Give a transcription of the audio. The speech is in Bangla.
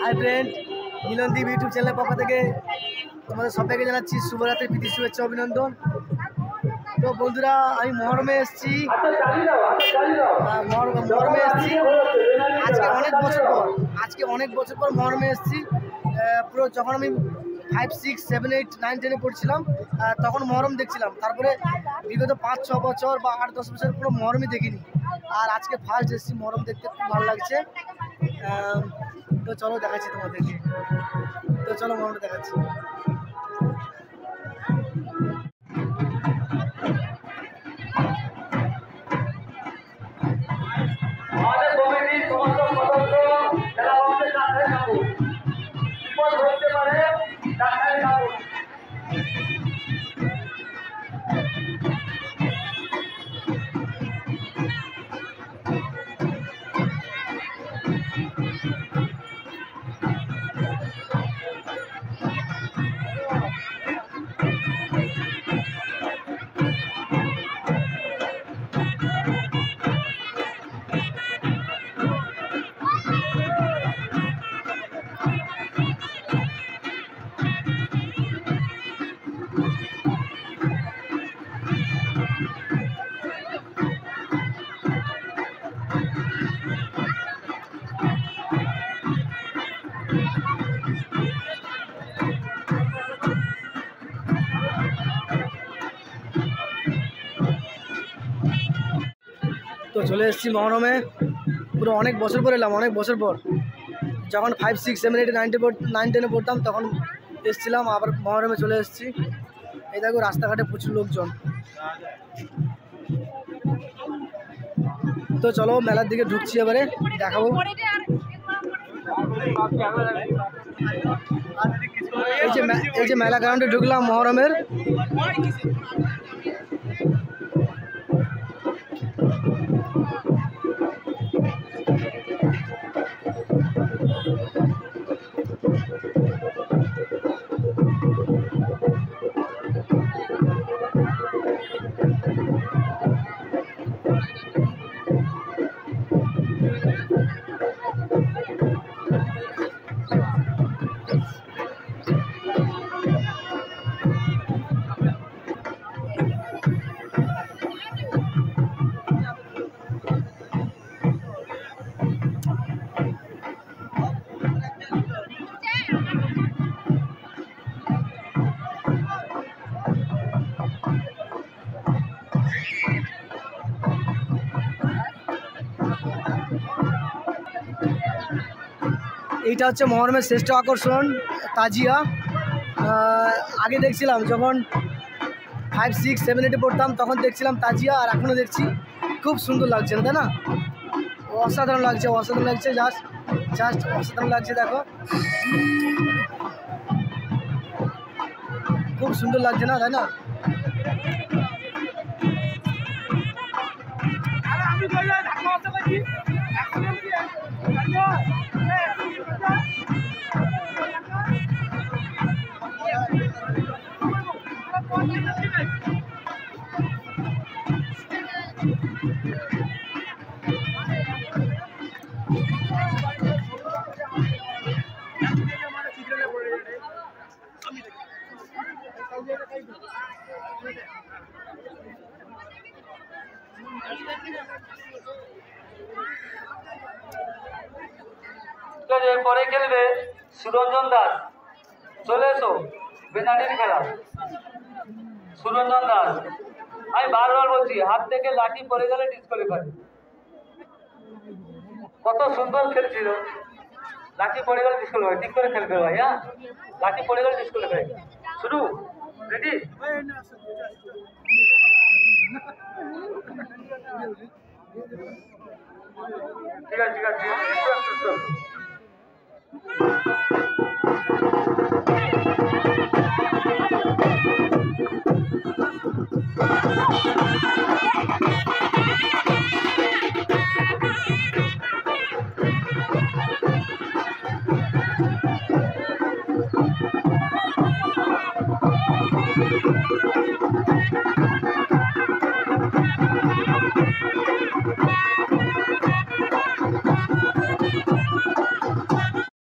হাই ফ্রেন্ড, মিলনদীপ ইউটিউব চ্যানেলের পক্ষ থেকে তোমাদের সবাইকে জানাচ্ছি শুভরাত্রি, প্রীতি, শুভেচ্ছা, অভিনন্দন। তো বন্ধুরা, আমি মহরমে এসেছি আজকে অনেক বছর পর মহরমে এসেছি। পুরো যখন আমি 5, 6, 7, 8, 9, 10-এ পড়ছিলাম তখন মহরম দেখছিলাম। তারপরে বিগত 5-6 বছর বা 8-10 বছর পুরো মহরমই দেখিনি। আর আজকে ফার্স্ট এসেছি মহরম দেখতে, খুব ভালো লাগছে। তো চলো দেখাচ্ছি তোমাদেরকে, মহরম দেখাচ্ছি। তো চলে এসেছি মহরমে, পুরো অনেক বছর পর এলাম, অনেক বছর পর। যখন 5, 6, 7, 8, 9, 10-এ পড়তাম তখন এসেছিলাম, আবার মহরমে চলে এসেছি। এই দেখো রাস্তাঘাটে প্রচুর লোকজন। তো চলো মেলার দিকে ঢুকছি, এবারে দেখাবো। এই যে মেলা গ্রাউন্ডে ঢুকলাম মহরমের। এইটা হচ্ছে মহরমের শ্রেষ্ঠ আকর্ষণ, তাজিয়া। আগে দেখছিলাম যখন 5, 6, 7, 8-এ পড়তাম তখন দেখছিলাম তাজিয়া, আর এখনও দেখছি। খুব সুন্দর লাগছে না, তাই না? অসাধারণ লাগছে, জাস্ট অসাধারণ লাগছে। দেখো খুব সুন্দর লাগছে না, তাই না? পরে খেলবে সুরঞ্জন দাস, চলে এসো। বেনাটির খেলা সুরঞ্জন দাস। আমি বারবার বলছি, হাত থেকে লাঠি পড়ে গেলে ডিসকোয়ালিফাই। কত সুন্দর খেলছিল, লাঠি পড়ে গেলে ডিসকোয়ালিফাই। ঠিক করে খেলবে ভাই, হ্যাঁ? লাঠি পড়ে গেলে ডিসকোয়ালিফাই। শুরু, রেডি? ঠিক আছে, ঠিক আছে।